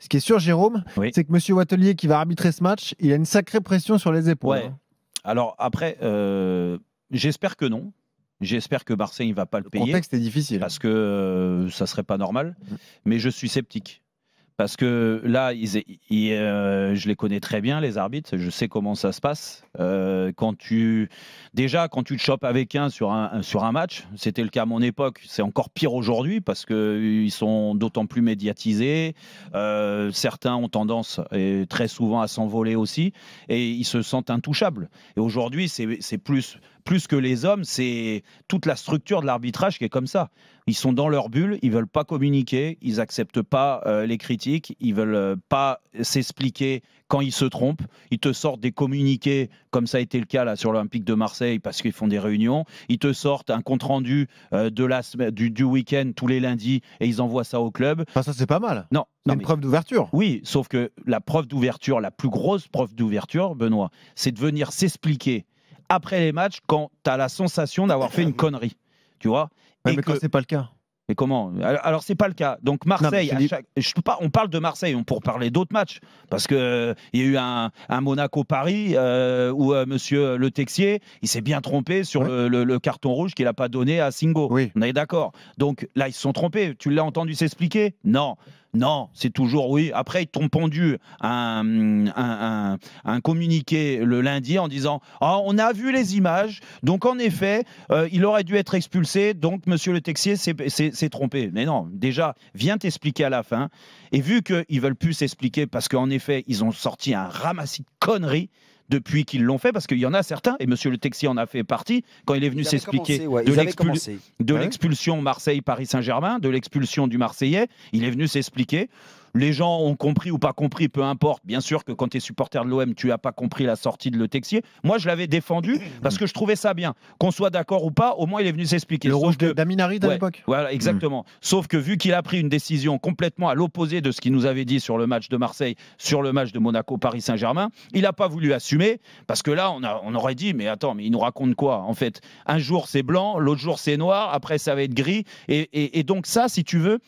Ce qui est sûr, Jérôme, Oui. c'est que Monsieur Wattelier qui va arbitrer ce match, il a une sacrée pression sur les épaules. Ouais. Alors après, j'espère que non. J'espère que Marseille ne va pas le Le payer. contexte est difficile. Parce que ça serait pas normal. Mais je suis sceptique. Parce que là, je les connais très bien, les arbitres. Je sais comment ça se passe. Quand tu te chopes avec un sur un match, c'était le cas à mon époque. C'est encore pire aujourd'hui parce qu'ils sont d'autant plus médiatisés. Certains ont tendance, et très souvent, à s'envoler aussi. Et ils se sentent intouchables. Et aujourd'hui, c'est plus que les hommes, c'est toute la structure de l'arbitrage qui est comme ça. Ils sont dans leur bulle, ils veulent pas communiquer, ils acceptent pas les critiques, ils veulent pas s'expliquer quand ils se trompent. Ils te sortent des communiqués, comme ça a été le cas là sur l'Olympique de Marseille, parce qu'ils font des réunions. Ils te sortent un compte rendu du week-end tous les lundis et ils envoient ça au club. Enfin, ça c'est pas mal. Non, C'est une preuve d'ouverture. Oui, sauf que la preuve d'ouverture, la plus grosse preuve d'ouverture, Benoît, c'est de venir s'expliquer après les matchs quand tu as la sensation d'avoir fait une connerie. Tu vois? Ouais, mais quand c'est pas le cas. Mais comment? Alors, c'est pas le cas. Donc, Marseille, on parle de Marseille, on pourrait parler d'autres matchs. Parce qu'il y a eu un Monaco-Paris où monsieur Le Texier, il s'est bien trompé sur le carton rouge qu'il n'a pas donné à Singo. Oui. On est d'accord. Donc, là, ils se sont trompés. Tu l'as entendu s'expliquer? Non. Non, c'est toujours oui. Après, ils t'ont pondu un communiqué le lundi en disant on a vu les images, donc en effet, il aurait dû être expulsé, donc monsieur Le Texier s'est trompé. Mais non, déjà, viens t'expliquer à la fin. Et vu qu'ils veulent plus s'expliquer parce qu'en effet, ils ont sorti un ramassis de conneries depuis qu'ils l'ont fait, parce qu'il y en a certains, et monsieur Le Texier en a fait partie, quand il est venu s'expliquer de l'expulsion Marseille-Paris Saint-Germain, de l'expulsion du Marseillais, il est venu s'expliquer. Les gens ont compris ou pas compris, peu importe. Bien sûr que quand tu es supporter de l'OM, tu n'as pas compris la sortie de Le Texier. Moi, je l'avais défendu parce que je trouvais ça bien. Qu'on soit d'accord ou pas, au moins, il est venu s'expliquer. Le rouge d'Aminarid à l'époque. Voilà, exactement. Sauf que vu qu'il a pris une décision complètement à l'opposé de ce qu'il nous avait dit sur le match de Marseille, sur le match de Monaco-Paris Saint-Germain, il n'a pas voulu assumer parce que là, on aurait dit, mais attends, mais il nous raconte quoi en fait? Un jour, c'est blanc, l'autre jour, c'est noir, après, ça va être gris. Et donc ça, si tu veux,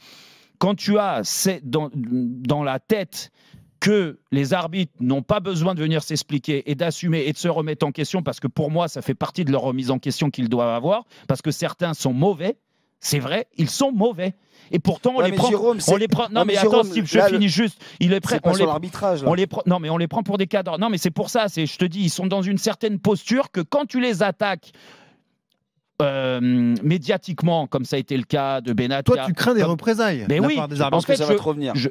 quand tu as dans la tête que les arbitres n'ont pas besoin de venir s'expliquer et d'assumer et de se remettre en question, parce que pour moi, ça fait partie de leur remise en question qu'ils doivent avoir, parce que certains sont mauvais, c'est vrai, ils sont mauvais. Et pourtant, on les prend. Non, mais attends, Steve, je finis juste. Non, mais on les prend pour des cadres. Non, mais c'est pour ça, je te dis, ils sont dans une certaine posture que quand tu les attaques, médiatiquement, comme ça a été le cas de Benatia. Toi, tu crains des représailles. Mais oui, en fait,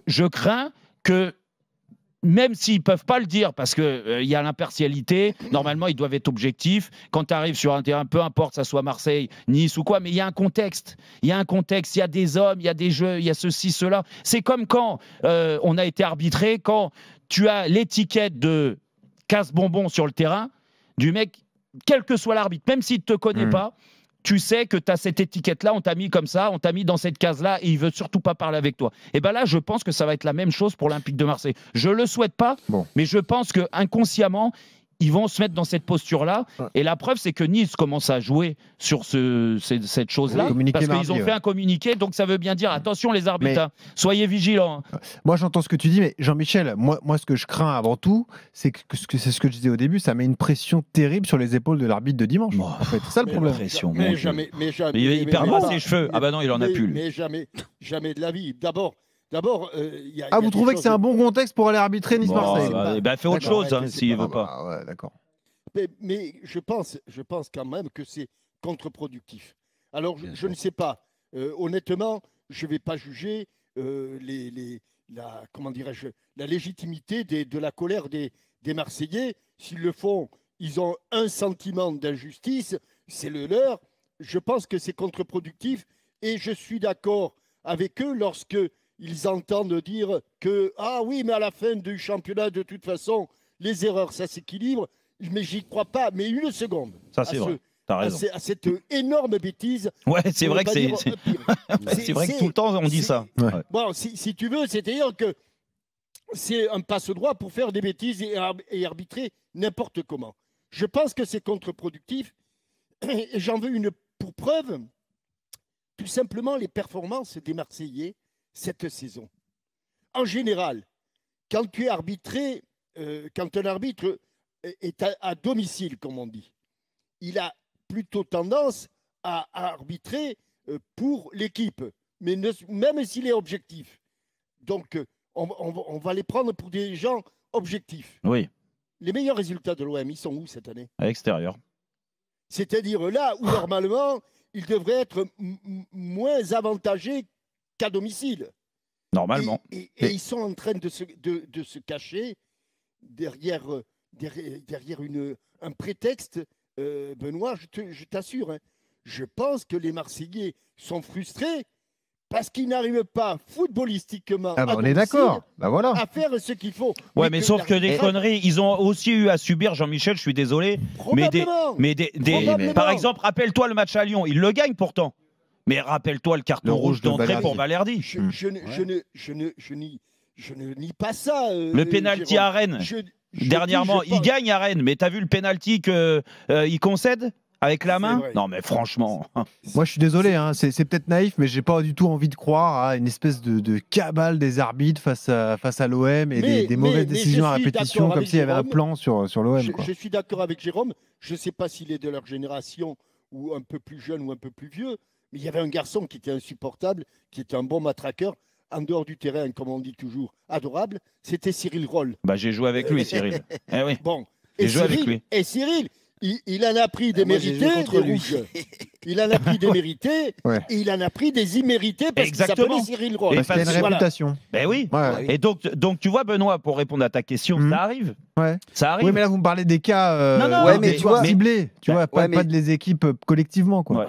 je crains que, même s'ils ne peuvent pas le dire, parce qu'il y a l'impartialité, normalement, ils doivent être objectifs. Quand tu arrives sur un terrain, peu importe, ça soit Marseille, Nice ou quoi, mais il y a un contexte. Il y a un contexte, il y a des hommes, il y a des jeux, il y a ceci, cela. C'est comme quand on a été arbitré, quand tu as l'étiquette de casse-bonbon sur le terrain, du mec, quel que soit l'arbitre, même s'il ne te connaît pas, tu sais que tu as cette étiquette-là, on t'a mis comme ça, on t'a mis dans cette case-là et il veut surtout pas parler avec toi. Et bien là, je pense que ça va être la même chose pour l'Olympique de Marseille. Je le souhaite pas, mais je pense que inconsciemment, ils vont se mettre dans cette posture-là. Et la preuve, c'est que Nice commence à jouer sur cette chose-là. Parce qu'ils ont fait un communiqué. Donc, ça veut bien dire, attention les arbitres, soyez vigilants. Moi, j'entends ce que tu dis, mais Jean-Michel, moi, ce que je crains avant tout, c'est ce que je disais au début, ça met une pression terrible sur les épaules de l'arbitre de dimanche. En fait, c'est ça le problème. Il perdra ses cheveux. Ah bah non, il en a plus. Mais jamais de la vie. D'abord, vous trouvez que c'est un bon contexte pour aller arbitrer Nice-Marseille? Fais autre chose s'il ne veut pas. Ouais, d'accord. Mais je pense quand même que c'est contre-productif. Alors, je ne sais pas. Honnêtement, je ne vais pas juger la légitimité de la colère des Marseillais. S'ils le font, ils ont un sentiment d'injustice, c'est le leur. Je pense que c'est contre-productif et je suis d'accord avec eux lorsque ils entendent dire que ah oui, mais à la fin du championnat, de toute façon, les erreurs, ça s'équilibre. Mais j'y crois pas. Mais une seconde. Ça, c'est vrai. T'as raison. À cette énorme bêtise. Ouais, c'est vrai que c'est vrai que tout le temps, on dit ça. Ouais. Bon, si tu veux, c'est-à-dire que c'est un passe-droit pour faire des bêtises et arbitrer n'importe comment. Je pense que c'est contre-productif. Et j'en veux une pour preuve. Tout simplement, les performances des Marseillais cette saison. En général, quand tu es arbitré, quand un arbitre est à domicile, comme on dit, il a plutôt tendance à arbitrer pour l'équipe, mais même s'il est objectif. Donc, on va les prendre pour des gens objectifs. Oui, Les meilleurs résultats de l'OM, ils sont où cette année? à l'extérieur. C'est-à-dire là où normalement, ils devraient être moins avantagés qu'à domicile. Normalement. Et ils sont en train de se cacher derrière un prétexte. Benoît, je t'assure, hein, je pense que les Marseillais sont frustrés parce qu'ils n'arrivent pas footballistiquement Ah bah, on est d'accord. Bah voilà. à faire ce qu'il faut. Ouais, mais sauf que des conneries, ils ont aussi eu à subir, Jean-Michel, je suis désolé. Probablement. Mais par exemple, rappelle-toi le match à Lyon, il le gagne pourtant. Mais rappelle-toi le carton rouge d'entrée pour Balerdi. Je ne nie pas ça. Le pénalty à Rennes. Dernièrement, il gagne à Rennes, mais t'as vu le pénalty qu'il concède avec la main? Non, mais franchement. Moi, je suis désolé, hein, c'est peut-être naïf, mais j'ai pas du tout envie de croire à une espèce de cabale des arbitres face à l'OM et des mauvaises décisions à répétition, comme s'il y avait un plan sur l'OM. Je suis d'accord avec Jérôme. Je ne sais pas s'il est de leur génération ou un peu plus jeune ou un peu plus vieux, mais il y avait un garçon qui était insupportable, qui était un bon matraqueur, en dehors du terrain, comme on dit toujours, adorable. C'était Cyril Roll. Bah, j'ai joué avec lui, Cyril. Eh oui. Bon. J'ai joué avec lui. Et Cyril, il en a pris des mérités, des rouges. Il en a pris des mérités, et il en a pris des immérités parce qu'il s'appelait Cyril Roll. Parce qu'il a une réputation. Ben oui. Ouais. Et donc, tu vois, Benoît, pour répondre à ta question, ça arrive. Ouais. Ça arrive. Oui, mais là, vous me parlez des cas mais tu vois, ciblés, tu vois, pas des équipes collectivement. Quoi.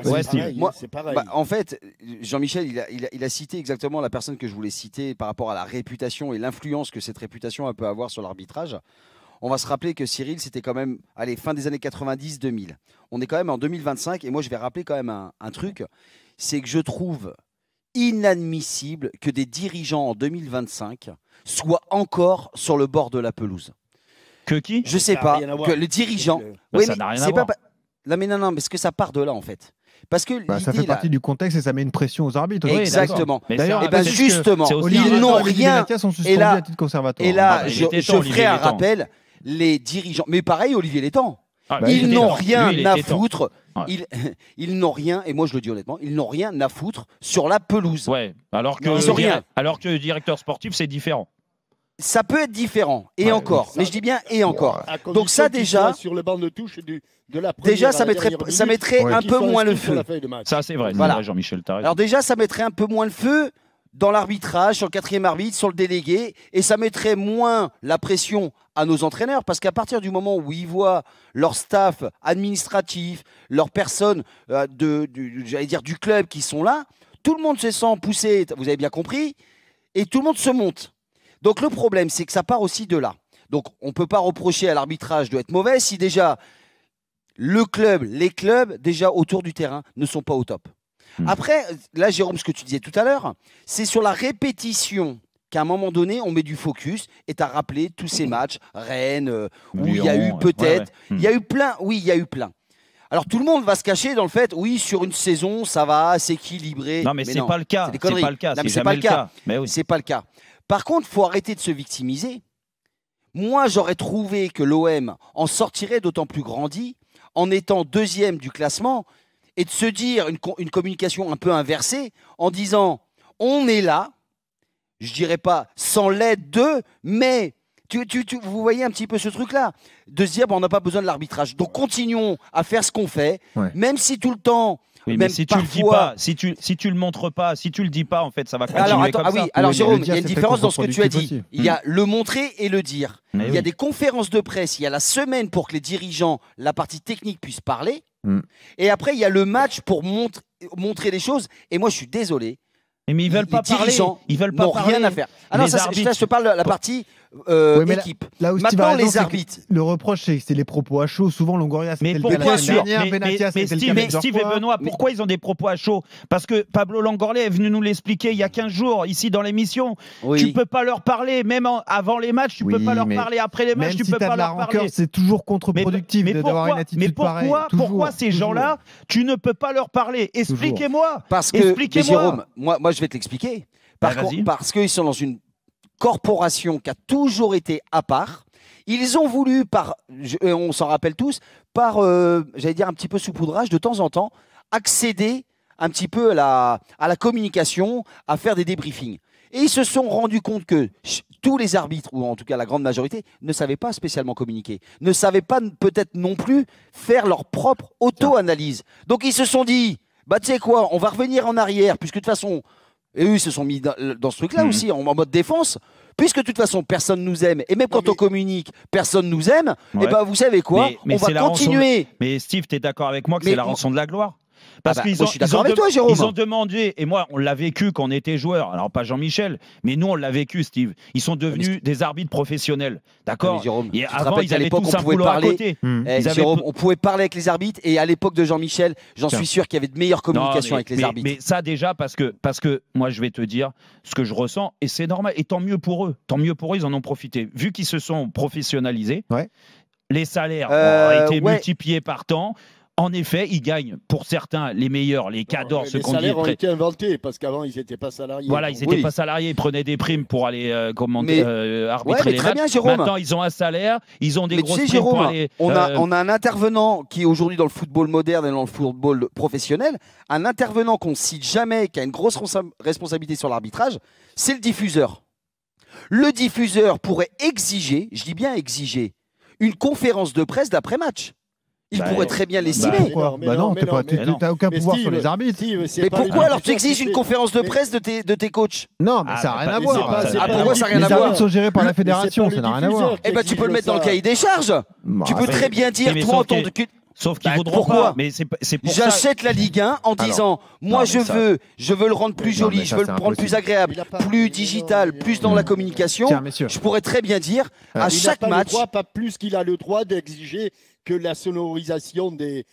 C'est pareil. En fait, Jean-Michel, il a cité exactement la personne que je voulais citer par rapport à la réputation et l'influence que cette réputation peut avoir sur l'arbitrage. On va se rappeler que Cyril, c'était quand même, fin des années 90-2000. On est quand même en 2025, et moi je vais rappeler quand même un truc, c'est que je trouve inadmissible que des dirigeants en 2025 soient encore sur le bord de la pelouse. Que qui? Je sais pas, que le dirigeant... Oui, ça n'a rien à voir. Non, mais non, mais est-ce que ça part de là en fait? Parce que ça fait partie du contexte et ça met une pression aux arbitres. Exactement. D'ailleurs, justement, ils n'ont rien. Et là, je ferai un rappel. Les dirigeants, mais pareil, Olivier Létang, ils n'ont rien à foutre. Ils n'ont rien, et moi je le dis honnêtement, ils n'ont rien à foutre sur la pelouse. Ouais. Alors que le directeur sportif, c'est différent. Ça peut être différent, et encore. Mais je dis bien et encore. Donc ça déjà, sur le banc de touche déjà ça mettrait un peu moins le feu. Ça c'est vrai. Voilà. Jean-Michel, t'as raison. Alors déjà, ça mettrait un peu moins le feu dans l'arbitrage, sur le quatrième arbitre, sur le délégué, et ça mettrait moins la pression à nos entraîneurs, parce qu'à partir du moment où ils voient leur staff administratif, leurs personnes j'allais dire du club qui sont là, tout le monde se sent poussé, vous avez bien compris, et tout le monde se monte. Donc le problème, c'est que ça part aussi de là. Donc on ne peut pas reprocher à l'arbitrage de être mauvais si déjà les clubs déjà autour du terrain ne sont pas au top. Après, là, Jérôme, ce que tu disais tout à l'heure, c'est sur la répétition qu'à un moment donné, on met du focus et tu as rappelé tous ces matchs, Rennes, où il y a eu peut-être, il y a eu plein, oui, il y a eu plein. Alors tout le monde va se cacher dans le fait, oui, sur une saison, ça va s'équilibrer. Non, mais c'est pas le cas. C'est pas le cas. C'est pas le cas. C'est pas le cas. Par contre, il faut arrêter de se victimiser. Moi, j'aurais trouvé que l'OM en sortirait d'autant plus grandi en étant deuxième du classement et de se dire une communication un peu inversée en disant on est là, je dirais pas sans l'aide d'eux, mais vous voyez un petit peu ce truc-là, de se dire on n'a pas besoin de l'arbitrage. Donc continuons à faire ce qu'on fait, même si tout le temps. Oui, mais si tu le dis pas, si tu le montres pas, si tu le dis pas, en fait, ça va continuer comme ça. Alors Jérôme, il y a une différence dans ce que tu as dit. Il y a le montrer et le dire. Il y a des conférences de presse, il y a la semaine pour que les dirigeants, la partie technique puissent parler. Et après, il y a le match pour montrer les choses. Et moi, je suis désolé. Mais ils veulent pas parler. Ils veulent pas parler. Rien à faire. Alors ça, je te parle de la partie équipe. Là où maintenant, les arbitres. Le reproche, c'est les propos à chaud. Souvent, Longoria, c'était le bien sûr. Mais Steve et Benoît, pourquoi ils ont des propos à chaud? Parce que Pablo Longoria est venu nous l'expliquer il y a 15 jours, ici dans l'émission. Tu peux pas leur parler, même avant les matchs, tu peux pas leur parler. Après les matchs, tu peux pas leur parler. C'est toujours contre-productif d'avoir une attitude pareille. Mais pourquoi ces gens-là, tu ne peux pas leur parler? Expliquez-moi. Parce que, Jérôme, moi je vais te l'expliquer. Parce qu'ils sont dans une corporation qui a toujours été à part. Ils ont voulu, on s'en rappelle tous, j'allais dire un petit peu saupoudrage, de temps en temps, accéder un petit peu à la communication, à faire des débriefings. Et ils se sont rendus compte que tous les arbitres, ou en tout cas la grande majorité, ne savaient pas spécialement communiquer, ne savaient pas peut-être non plus faire leur propre auto-analyse. Donc ils se sont dit, bah tu sais quoi, on va revenir en arrière, puisque de toute façon, et eux ils se sont mis dans ce truc-là aussi, en mode défense, puisque de toute façon personne nous aime, et même quand on communique, personne nous aime, et ben vous savez quoi, on va continuer. Mais Steve, tu es d'accord avec moi que c'est la rançon de la gloire? Parce qu'ils je suis d'accord avec toi, Jérôme. Ils ont demandé, et moi, on l'a vécu quand on était joueur. Alors, pas Jean-Michel, mais nous, on l'a vécu, Steve. Ils sont devenus des arbitres professionnels. D'accord? Et avant, ils avaient tous un boulot à côté. Jérôme, on pouvait parler avec les arbitres, et à l'époque de Jean-Michel, j'en suis sûr qu'il y avait de meilleures communications avec les arbitres. Mais ça, déjà, parce que moi, je vais te dire ce que je ressens, et c'est normal. Et tant mieux pour eux. Tant mieux pour eux, ils en ont profité. Vu qu'ils se sont professionnalisés, les salaires ont été multipliés par temps. En effet, ils gagnent pour certains les meilleurs, les cadors, ceux qu'on dit. Les salaires ont été inventés parce qu'avant ils n'étaient pas salariés. Voilà, ils n'étaient pas salariés, ils prenaient des primes pour aller arbitrer les matchs. Bien, Jérôme. Maintenant, ils ont un salaire, ils ont des grosses primes pour aller. On a un intervenant qui aujourd'hui dans le football moderne et dans le football professionnel, un intervenant qu'on ne cite jamais, qui a une grosse responsabilité sur l'arbitrage, c'est le diffuseur. Le diffuseur pourrait exiger, je dis bien exiger, une conférence de presse d'après-match. Il pourrait très bien l'estimer. Non, tu n'as aucun pouvoir sur les arbitres. Mais pourquoi alors tu exiges une conférence de presse de tes coachs? Non, mais ça n'a rien à voir. Pourquoi ça n'a rien à voir? Les arbitres sont gérés par la fédération, ça n'a rien à voir. Eh ben tu peux le mettre dans le cahier des charges. Tu peux très bien dire, toi en tant que... Sauf qu'ils voudront pas. Mais c'est pour ça. J'achète la Ligue 1 en disant, moi je veux le rendre plus joli, je veux le rendre plus agréable, plus digital, plus dans la communication. Je pourrais très bien dire, à chaque match... Pas plus qu'il a le droit d'exiger que la sonorisation des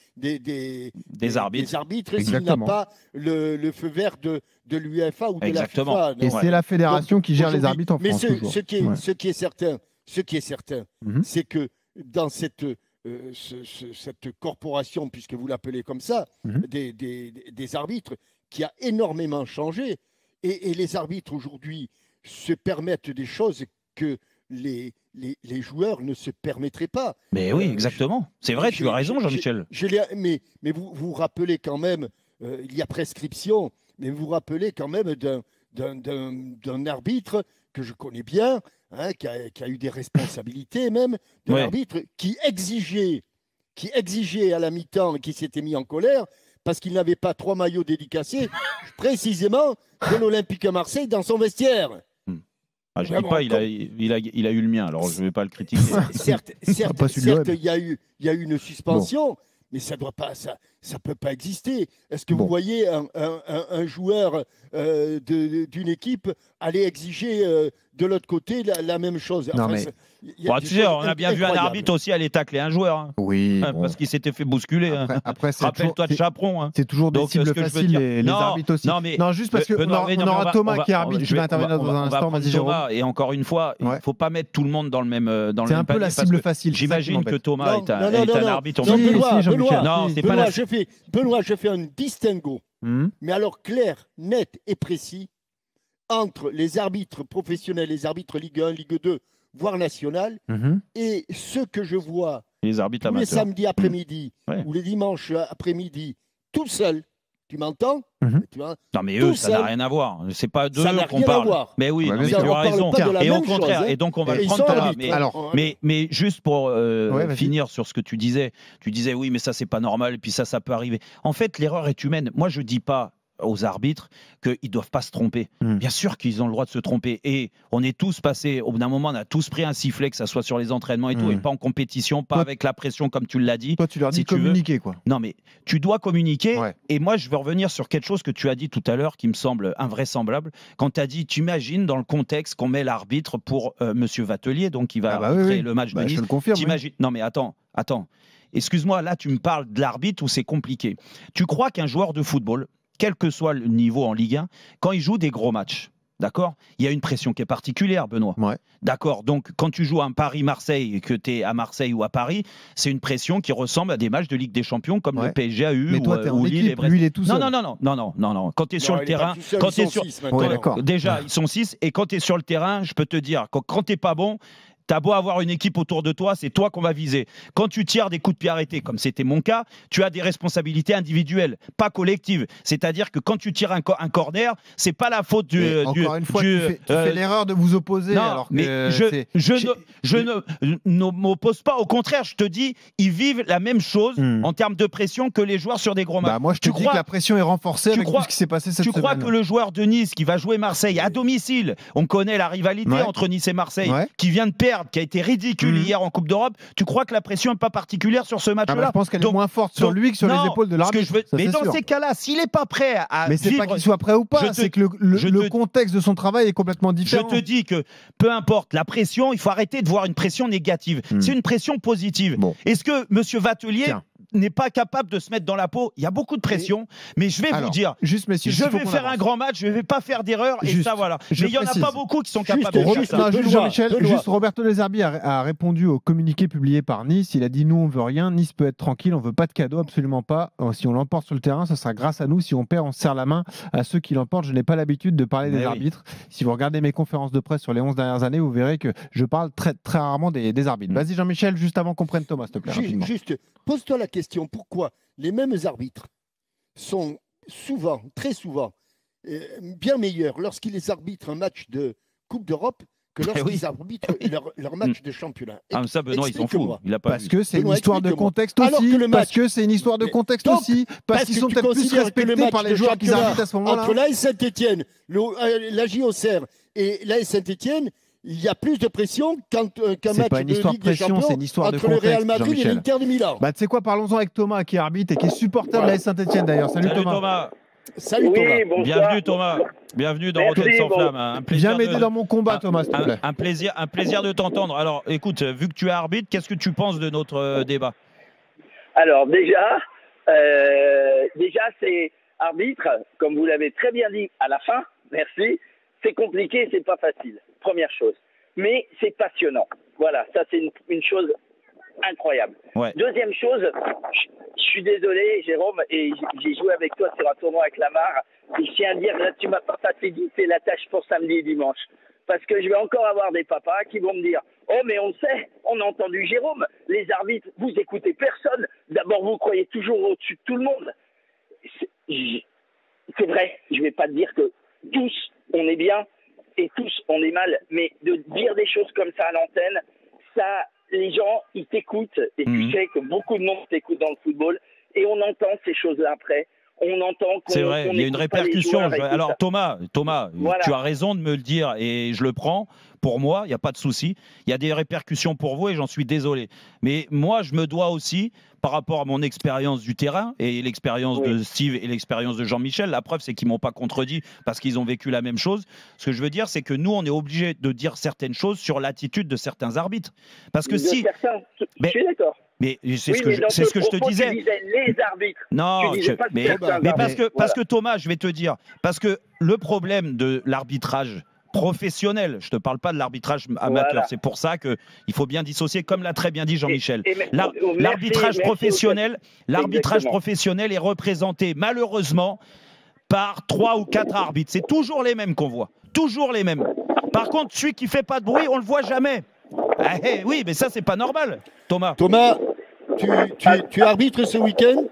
arbitres s'il n'a pas le feu vert de l'UEFA ou de la FIFA. Et c'est la fédération qui gère les arbitres en France. Mais ce qui est certain, c'est que dans cette corporation, puisque vous l'appelez comme ça, des arbitres, qui a énormément changé, et les arbitres aujourd'hui se permettent des choses que les joueurs ne se permettraient pas. Mais oui, exactement. C'est vrai, tu as raison, Jean-Michel. Mais vous vous rappelez quand même, il y a prescription, mais vous vous rappelez quand même d'un arbitre que je connais bien, qui a eu des responsabilités même, de l'arbitre qui exigeait à la mi-temps, qui s'était mis en colère, parce qu'il n'avait pas 3 maillots dédicacés, précisément, de l'Olympique à Marseille dans son vestiaire. Je ne dis pas, il a eu le mien, alors je ne vais pas le critiquer. Certes, il y a eu une suspension, mais ça peut pas exister. Est-ce que vous voyez un joueur d'une équipe aller exiger de l'autre côté la même chose? Non, mais... tu sais, on a bien vu un arbitre aussi aller tacler un joueur. Hein. Oui. Parce qu'il s'était fait bousculer. Après, rappelle-toi de Chaperon. Hein. C'est toujours des cibles faciles, les arbitres aussi. Non, juste parce qu'on aura Thomas qui est arbitre qui va intervenir dans un instant. Vas-y, Jérôme. Et encore une fois, il ne faut pas mettre tout le monde dans le même panier. C'est un peu la cible facile. J'imagine que Thomas est un arbitre. Benoît, je fais un distinguo, mais alors clair, net et précis, entre les arbitres professionnels, les arbitres Ligue 1, Ligue 2, voire national, et ceux que je vois les arbitres tous les samedis après-midi ou les dimanches après-midi, tout seul. Tu m'entends? Non, mais eux, ça n'a rien à voir. C'est pas d'eux qu'on parle. Mais oui, tu as raison. Et au contraire, et donc on va le prendre. Mais juste pour finir sur ce que tu disais oui, mais ça, c'est pas normal, et puis ça peut arriver. En fait, l'erreur est humaine. Moi, je dis pas aux arbitres qu'ils ne doivent pas se tromper. Bien sûr qu'ils ont le droit de se tromper. Et on est tous passés, au bout d'un moment, on a tous pris un sifflet, que ça soit sur les entraînements et tout, et pas en compétition, pas avec la pression, comme tu l'as dit. Toi, tu leur dis de communiquer, quoi. Non, mais tu dois communiquer. Et moi, je veux revenir sur quelque chose que tu as dit tout à l'heure, qui me semble invraisemblable. Quand tu as dit, tu imagines dans le contexte qu'on met l'arbitre pour Monsieur Vatelier, donc qui va arbitrer le match de Nice. Je le confirme. Non, mais attends. Excuse-moi, là, tu me parles de l'arbitre où c'est compliqué. Tu crois qu'un joueur de football, quel que soit le niveau en Ligue 1, quand il joue des gros matchs, D'accord? Il y a une pression qui est particulière, Benoît. Ouais. D'accord. Donc, quand tu joues un Paris-Marseille et que tu es à Marseille ou à Paris, c'est une pression qui ressemble à des matchs de Ligue des Champions comme le PSG a eu. Mais toi, t'es en Lille équipe, lui, il est tout seul. Non. Quand tu es sur le terrain, quand tu es sur... déjà, ils sont 6. Et quand tu es sur le terrain, je peux te dire, quand tu n'es pas bon, t'as beau avoir une équipe autour de toi, c'est toi qu'on va viser. Quand tu tires des coups de pied arrêtés, comme c'était mon cas, tu as des responsabilités individuelles, pas collectives. C'est-à-dire que quand tu tires un corner, c'est pas la faute du. Encore une fois, tu fais l'erreur de vous opposer. Non, alors que mais je ne m'oppose pas. Au contraire, je te dis, ils vivent la même chose en termes de pression que les joueurs sur des gros matchs. Moi, je te dis que la pression est renforcée avec tout ce qui s'est passé cette semaine. Tu crois que le joueur de Nice qui va jouer Marseille à domicile, on connaît la rivalité entre Nice et Marseille, qui vient de perdre, qui a été ridicule hier en Coupe d'Europe, tu crois que la pression n'est pas particulière sur ce match-là? Je pense qu'elle est moins forte sur lui que sur les épaules de l'arbitre. Mais dans ces cas-là, s'il n'est pas prêt à mais c'est pas qu'il soit prêt ou pas, c'est que le contexte de son travail est complètement différent. Je te dis que peu importe la pression, il faut arrêter de voir une pression négative. C'est une pression positive. Est-ce que M. Vatelier n'est pas capable de se mettre dans la peau? Il y a beaucoup de pression, mais je vais vous dire, messieurs, je vais faire un grand match, je ne vais pas faire d'erreur, et ça voilà. Mais il n'y en a pas beaucoup qui sont capables de faire ça. Jean-Michel, Roberto De Zerbi a répondu au communiqué publié par Nice. Il a dit: nous, on veut rien, Nice peut être tranquille, on veut pas de cadeaux, absolument pas. Si on l'emporte sur le terrain, ce sera grâce à nous. Si on perd, on serre la main à ceux qui l'emportent. Je n'ai pas l'habitude de parler des arbitres. Si vous regardez mes conférences de presse sur les 11 dernières années, vous verrez que je parle très, très rarement des arbitres. Vas-y, Jean-Michel, juste avant qu'on prenne Thomas, s'il te plaît. Juste, pose-toi la question, pourquoi les mêmes arbitres sont souvent, très souvent, bien meilleurs lorsqu'ils arbitrent un match de Coupe d'Europe que lorsqu'ils arbitrent leur match de championnat? Ça, Benoît, ils s'en foutent. Parce que c'est une histoire de contexte aussi. Parce que c'est une histoire de contexte aussi. Parce qu'ils sont peut-être plus respectés par les joueurs qu'ils arbitrent à ce moment-là. Entre l'AS Saint-Etienne, la JOCR et l'AS Saint-Etienne, il y a plus de pression qu'un match de Ligue des Champions entre le Real Madrid et l'Inter de Milan. Tu sais quoi, parlons-en avec Thomas qui est arbitre et qui est supporter de l'AS Saint-Etienne d'ailleurs. Salut Thomas. Salut Thomas. Bonsoir. Bienvenue Thomas. Bienvenue dans Retour sans flamme. Un plaisir. Viens m'aider dans mon combat, Thomas, s'il te plaît. Un plaisir de t'entendre. Alors, écoute, vu que tu es arbitre, qu'est-ce que tu penses de notre débat? Alors déjà, c'est arbitre, comme vous l'avez très bien dit à la fin. Merci. C'est compliqué, c'est pas facile. Première chose. Mais c'est passionnant. Voilà, ça c'est une chose incroyable. Ouais. Deuxième chose, je suis désolé, Jérôme, et j'ai joué avec toi sur un tournoi avec Lamar. Et je tiens à dire, là, tu m'as pas facilité la tâche pour samedi et dimanche. Parce que je vais encore avoir des papas qui vont me dire: oh, mais on sait, on a entendu Jérôme, les arbitres, vous écoutez personne. D'abord, vous croyez toujours au-dessus de tout le monde. C'est vrai, je vais pas te dire que tous, on est bien et tous, on est mal. Mais de dire des choses comme ça à l'antenne, ça, les gens, ils t'écoutent. Et tu sais que beaucoup de monde t'écoute dans le football. Et on entend ces choses-là après. On entend qu'on... C'est vrai, il y a une répercussion. Alors Thomas, voilà. Tu as raison de me le dire et je le prends. Pour moi, il n'y a pas de souci. Il y a des répercussions pour vous et j'en suis désolé. Mais moi, je me dois aussi, par rapport à mon expérience du terrain et l'expérience de Steve et l'expérience de Jean-Michel, la preuve, c'est qu'ils ne m'ont pas contredit parce qu'ils ont vécu la même chose. Ce que je veux dire, c'est que nous, on est obligé de dire certaines choses sur l'attitude de certains arbitres. Parce que si... Je suis d'accord. Mais c'est ce que je te disais. Tu disais les arbitres. Non, parce que Thomas, je vais te dire, parce que le problème de l'arbitrage professionnel, je ne te parle pas de l'arbitrage amateur, voilà. C'est pour ça qu'il faut bien dissocier, comme l'a très bien dit Jean-Michel. L'arbitrage professionnel est représenté malheureusement par 3 ou 4 arbitres. C'est toujours les mêmes qu'on voit. Toujours les mêmes. Par contre, celui qui ne fait pas de bruit, on ne le voit jamais. Oui, mais ça, c'est pas normal, Thomas. Thomas, tu arbitres ce week-end?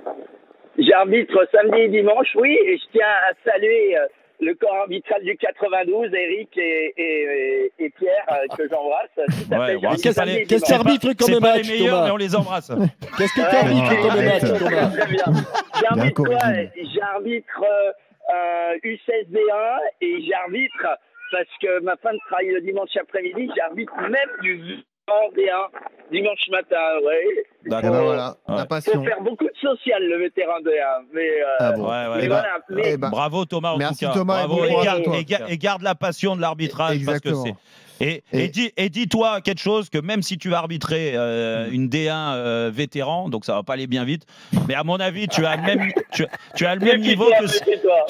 J'arbitre samedi et dimanche, oui, et je tiens à saluer le corps arbitral du 92, Eric et Pierre, que j'embrasse. Qu'est-ce que tu arbitres comme match, les meilleurs, Thomas? mais on les embrasse. Qu'est-ce que tu arbitres comme match, Thomas? J'arbitre U16B1 et j'arbitre, parce que ma femme travaille le dimanche après-midi, j'arbitre même du D1 dimanche matin, ouais. D'accord, voilà, la passion. Il faut faire beaucoup de social, le vétéran D1. Mais bravo Thomas, en merci tout cas. Thomas, bravo, et garde la passion de l'arbitrage. Parce que Et dis-toi quelque chose, que même si tu vas arbitrer une D1 vétéran, donc ça va pas aller bien vite, mais à mon avis, tu as le même, tu as le même niveau que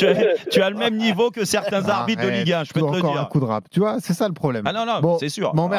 tu as le même niveau que certains arbitres de Ligue 1, je peux te le encore dire. un coup de rap. Tu vois, c'est ça le problème. Ah non, Bon, c'est sûr. bon, merci.